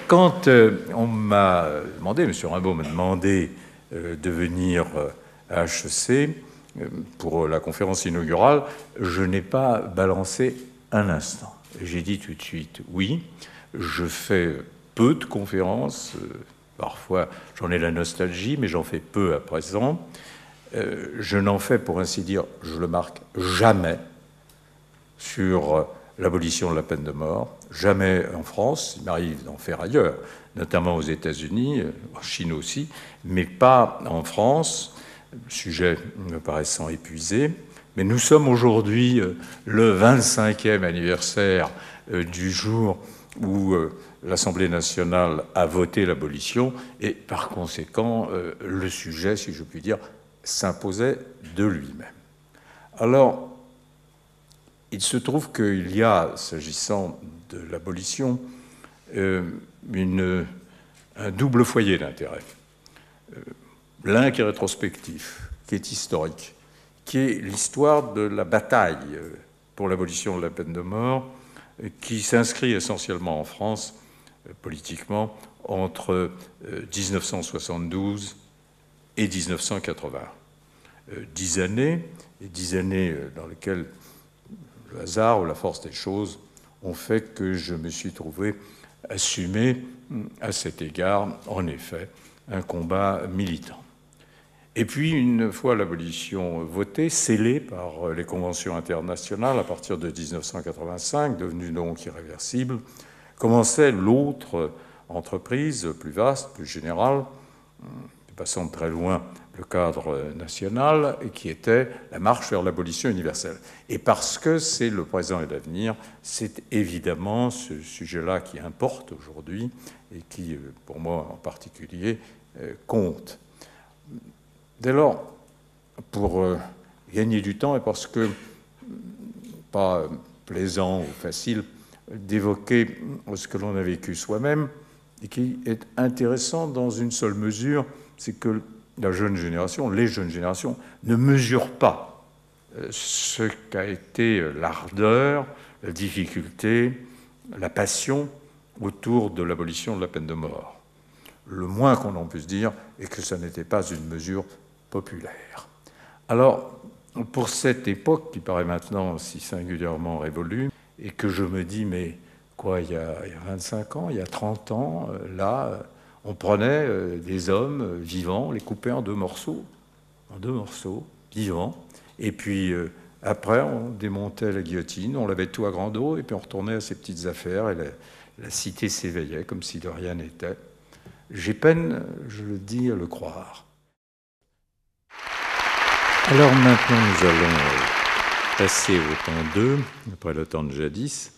Quand on m'a demandé, M. Rimbaud m'a demandé de venir à HEC pour la conférence inaugurale, je n'ai pas balancé un instant. J'ai dit tout de suite oui. Je fais peu de conférences, parfois j'en ai la nostalgie, mais j'en fais peu à présent. Je n'en fais, pour ainsi dire, je le marque, jamais sur l'abolition de la peine de mort, jamais en France, il m'arrive d'en faire ailleurs, notamment aux États-Unis, en Chine aussi, mais pas en France, sujet me paraissant épuisé. Mais nous sommes aujourd'hui le 25e anniversaire du jour où l'Assemblée nationale a voté l'abolition, et par conséquent, le sujet, si je puis dire, s'imposait de lui-même. Alors, il se trouve qu'il y a, s'agissant de l'abolition, un double foyer d'intérêt. L'un qui est rétrospectif, qui est historique, qui est l'histoire de la bataille pour l'abolition de la peine de mort, qui s'inscrit essentiellement en France, politiquement, entre 1972 et 1980. 10 années, et 10 années dans lesquelles le hasard ou la force des choses ont fait que je me suis trouvé assumer à cet égard, en effet, un combat militant. Et puis, une fois l'abolition votée, scellée par les conventions internationales à partir de 1985, devenue donc irréversible, commençait l'autre entreprise, plus vaste, plus générale, passant de très loin le cadre national, et qui était la marche vers l'abolition universelle. Et parce que c'est le présent et l'avenir, c'est évidemment ce sujet-là qui importe aujourd'hui et qui, pour moi en particulier, compte. Dès lors, pour gagner du temps, et parce que pas plaisant ou facile d'évoquer ce que l'on a vécu soi-même, et qui est intéressant dans une seule mesure, c'est que la jeune génération, les jeunes générations, ne mesurent pas ce qu'a été l'ardeur, la difficulté, la passion autour de l'abolition de la peine de mort. Le moins qu'on en puisse dire est que ça n'était pas une mesure populaire. Alors, pour cette époque qui paraît maintenant si singulièrement révolue, et que je me dis, mais quoi, il y a 25 ans, il y a 30 ans, là, on prenait des hommes vivants, on les coupait en deux morceaux, vivants, et puis après, on démontait la guillotine, on lavait tout à grande eau, et puis on retournait à ses petites affaires, et la cité s'éveillait comme si de rien n'était. J'ai peine, je le dis, à le croire. Alors maintenant, nous allons passer au temps 2, après le temps de jadis.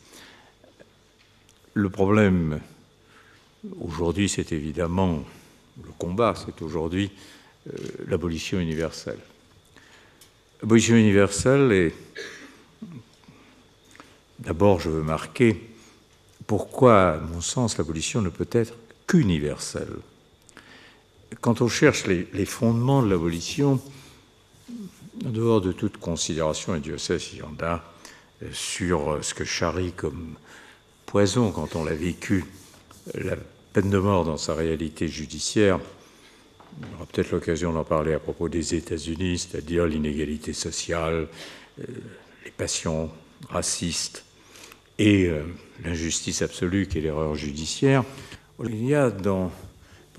Le problème, aujourd'hui, c'est évidemment le combat, c'est aujourd'hui l'abolition universelle. L'abolition universelle est... D'abord, je veux marquer pourquoi, à mon sens, l'abolition ne peut être qu'universelle. Quand on cherche les fondements de l'abolition, en dehors de toute considération, et Dieu sait s'il y en a, sur ce que charrie comme poison quand on l'a vécu, la peine de mort dans sa réalité judiciaire, on aura peut-être l'occasion d'en parler à propos des États-Unis, c'est-à-dire l'inégalité sociale, les passions racistes et l'injustice absolue qui est l'erreur judiciaire. Il y a dans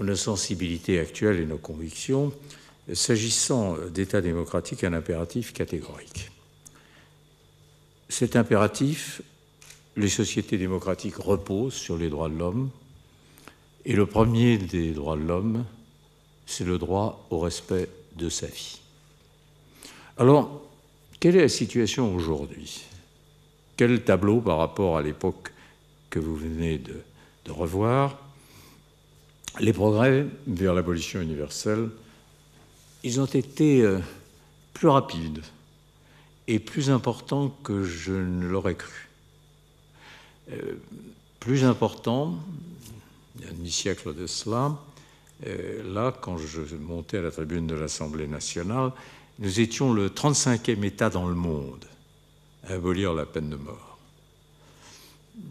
nos sensibilités actuelles et nos convictions, s'agissant d'État démocratique, un impératif catégorique. Cet impératif, les sociétés démocratiques reposent sur les droits de l'homme, et le premier des droits de l'homme, c'est le droit au respect de sa vie. Alors, quelle est la situation aujourd'hui? Quel tableau par rapport à l'époque que vous venez de revoir? Les progrès vers l'abolition universelle, ils ont été plus rapides et plus importants que je ne l'aurais cru. Plus importants, il y a un demi-siècle de cela, là, quand je montais à la tribune de l'Assemblée nationale, nous étions le 35e État dans le monde à abolir la peine de mort.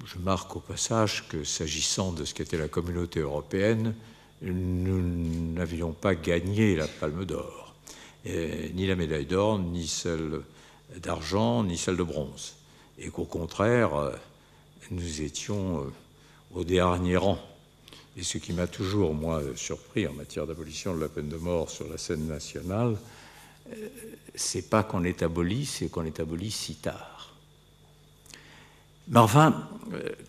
Je marque au passage que, s'agissant de ce qu'était la communauté européenne, nous n'avions pas gagné la Palme d'Or, ni la médaille d'or, ni celle d'argent, ni celle de bronze, et qu'au contraire, nous étions au dernier rang. Et ce qui m'a toujours, moi, surpris en matière d'abolition de la peine de mort sur la scène nationale, c'est pas qu'on est aboli, c'est qu'on est aboli si tard. Mais enfin,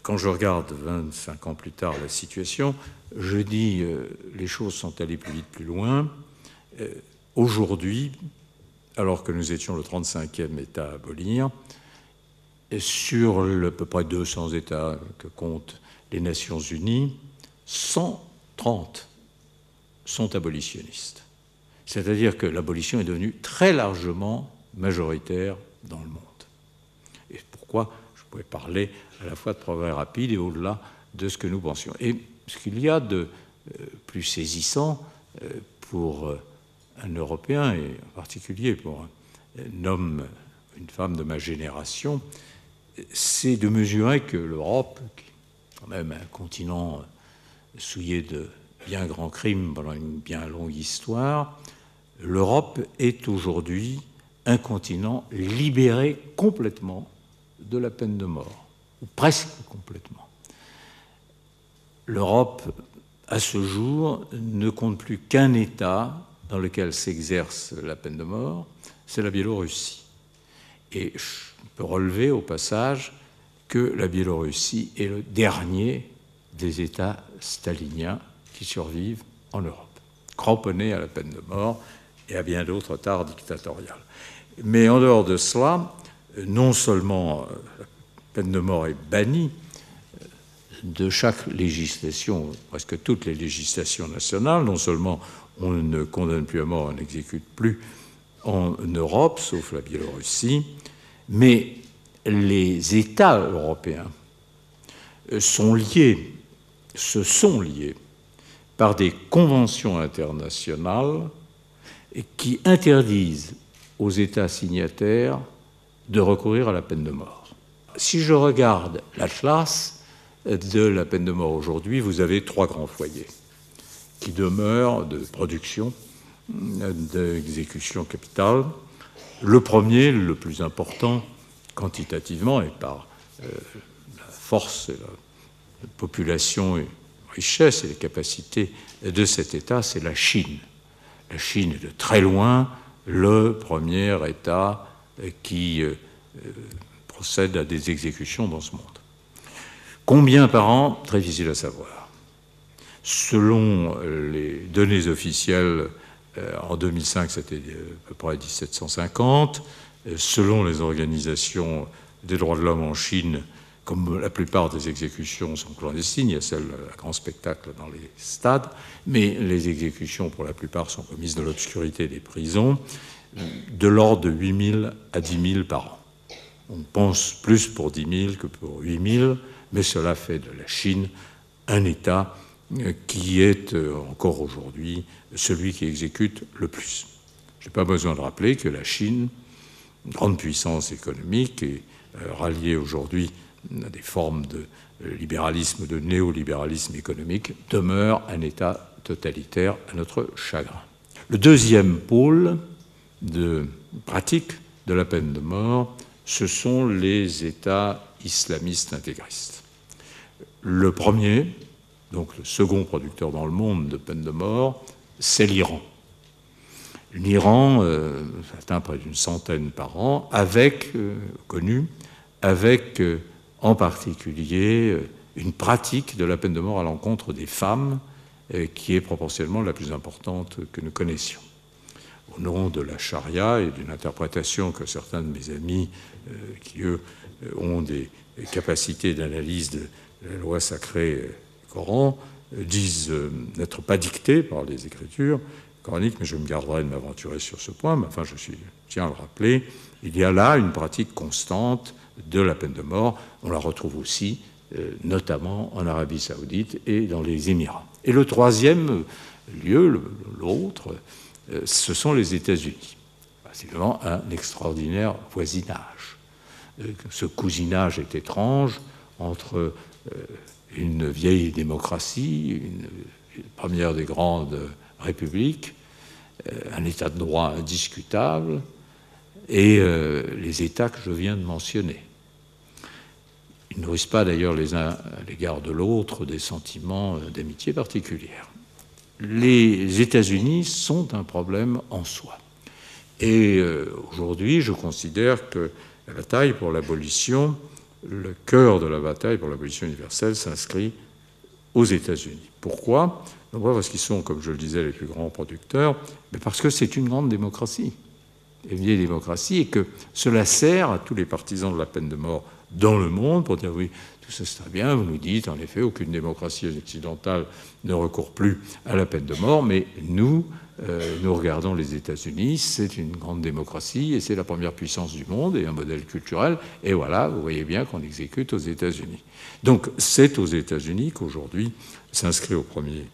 quand je regarde 25 ans plus tard la situation, je dis les choses sont allées plus vite, plus loin. Aujourd'hui, alors que nous étions le 35e État à abolir, sur à peu près 200 États que comptent les Nations Unies, 130 sont abolitionnistes. C'est-à-dire que l'abolition est devenue très largement majoritaire dans le monde. Et pourquoi je pouvais parler à la fois de progrès rapide et au-delà de ce que nous pensions. Et ce qu'il y a de plus saisissant pour un Européen, et en particulier pour un homme, une femme de ma génération, c'est de mesurer que l'Europe, qui est quand même un continent souillé de bien grands crimes pendant une bien longue histoire, l'Europe est aujourd'hui un continent libéré complètement de la peine de mort, ou presque complètement. L'Europe, à ce jour, ne compte plus qu'un État dans lequel s'exerce la peine de mort, c'est la Biélorussie. Et je peux relever au passage que la Biélorussie est le dernier des États staliniens qui survivent en Europe, cramponnés à la peine de mort et à bien d'autres tares dictatoriales. Mais en dehors de cela, non seulement la peine de mort est bannie de chaque législation, presque toutes les législations nationales, non seulement on ne condamne plus à mort, on n'exécute plus en Europe, sauf la Biélorussie, mais les États européens sont liés, se sont liés par des conventions internationales qui interdisent aux États signataires de recourir à la peine de mort. Si je regarde l'atlas de la peine de mort aujourd'hui, vous avez 3 grands foyers qui demeurent de production, d'exécution capitale. Le premier, le plus important quantitativement et par la force et la population et la richesse et les capacités de cet État, c'est la Chine. La Chine est de très loin le premier État qui procède à des exécutions dans ce monde. Combien par an? Très difficile à savoir. Selon les données officielles, en 2005, c'était à peu près 1750. Selon les organisations des droits de l'homme en Chine, comme la plupart des exécutions sont clandestines, il y a celle à grand spectacle dans les stades, mais les exécutions, pour la plupart, sont commises dans l'obscurité des prisons, de l'ordre de 8 000 à 10 000 par an. On pense plus pour 10 000 que pour 8 000, mais cela fait de la Chine un État qui est encore aujourd'hui celui qui exécute le plus. Je n'ai pas besoin de rappeler que la Chine, grande puissance économique, est ralliée aujourd'hui à des formes de libéralisme, de néolibéralisme économique, demeure un État totalitaire à notre chagrin. Le deuxième pôle de pratique de la peine de mort, ce sont les États islamistes intégristes. Le premier, donc le second producteur dans le monde de peine de mort, c'est l'Iran. L'Iran atteint près d'une centaine par an, avec en particulier une pratique de la peine de mort à l'encontre des femmes qui est proportionnellement la plus importante que nous connaissions. Au nom de la charia et d'une interprétation que certains de mes amis, qui eux ont des capacités d'analyse de la loi sacrée du Coran, disent n'être pas dictés par les écritures coraniques, mais je me garderai de m'aventurer sur ce point, mais enfin je tiens à le rappeler, il y a là une pratique constante de la peine de mort. On la retrouve aussi, notamment en Arabie Saoudite et dans les Émirats. Et le troisième lieu, l'autre, ce sont les États-Unis. C'est vraiment un extraordinaire voisinage. Ce cousinage est étrange entre une vieille démocratie, une première des grandes républiques, un état de droit indiscutable, et les États que je viens de mentionner. Ils nourrissent pas d'ailleurs les uns à l'égard de l'autre des sentiments d'amitié particulière. Les États-Unis sont un problème en soi. Et aujourd'hui, je considère que la bataille pour l'abolition, le cœur de la bataille pour l'abolition universelle s'inscrit aux États-Unis. Pourquoi? Pourquoi? Parce qu'ils sont, comme je le disais, les plus grands producteurs, mais parce que c'est une grande démocratie, une vieille démocratie, et que cela sert à tous les partisans de la peine de mort dans le monde pour dire oui, tout ça c'est très bien, vous nous dites en effet aucune démocratie occidentale ne recourt plus à la peine de mort, mais nous regardons les États-Unis, c'est une grande démocratie et c'est la première puissance du monde et un modèle culturel, et voilà, vous voyez bien qu'on exécute aux États-Unis. Donc c'est aux États-Unis qu'aujourd'hui s'inscrit au premier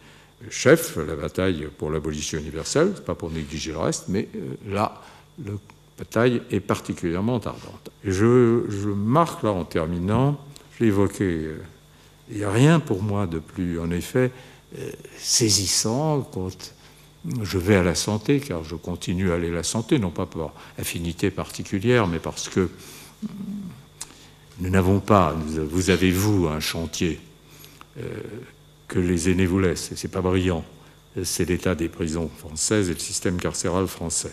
chef la bataille pour l'abolition universelle, pas pour négliger le reste, mais là, la bataille est particulièrement ardente. Et je marque là en terminant, je l'ai évoqué, il n'y a rien pour moi de plus, en effet, saisissant quand je vais à la santé, car je continue à aller à la santé, non pas par affinité particulière, mais parce que nous n'avons pas, vous avez vous un chantier que les aînés vous laissent, et c'est pas brillant, c'est l'état des prisons françaises et le système carcéral français.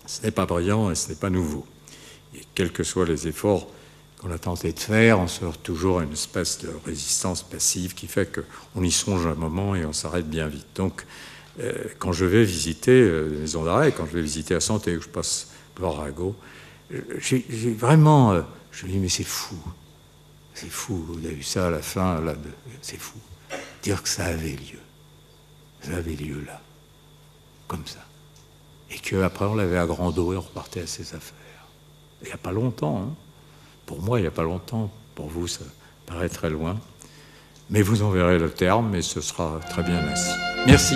Ce n'est pas brillant et ce n'est pas nouveau. Et quels que soient les efforts qu'on a tenté de faire, on se heurte toujours à une espèce de résistance passive qui fait qu'on y songe un moment et on s'arrête bien vite. Donc, quand je vais visiter les maisons d'arrêt, quand je vais visiter la santé, où je passe par Arago, j'ai vraiment... je me dis, mais c'est fou. C'est fou. Vous avez vu ça à la fin, là, c'est fou. Dire que ça avait lieu. Ça avait lieu là. Comme ça. Et qu'après, on l'avait à grand eau et on repartait à ses affaires. Il n'y a pas longtemps. Hein. Pour moi, il n'y a pas longtemps. Pour vous, ça paraît très loin. Mais vous en verrez le terme et ce sera très bien ainsi. Merci.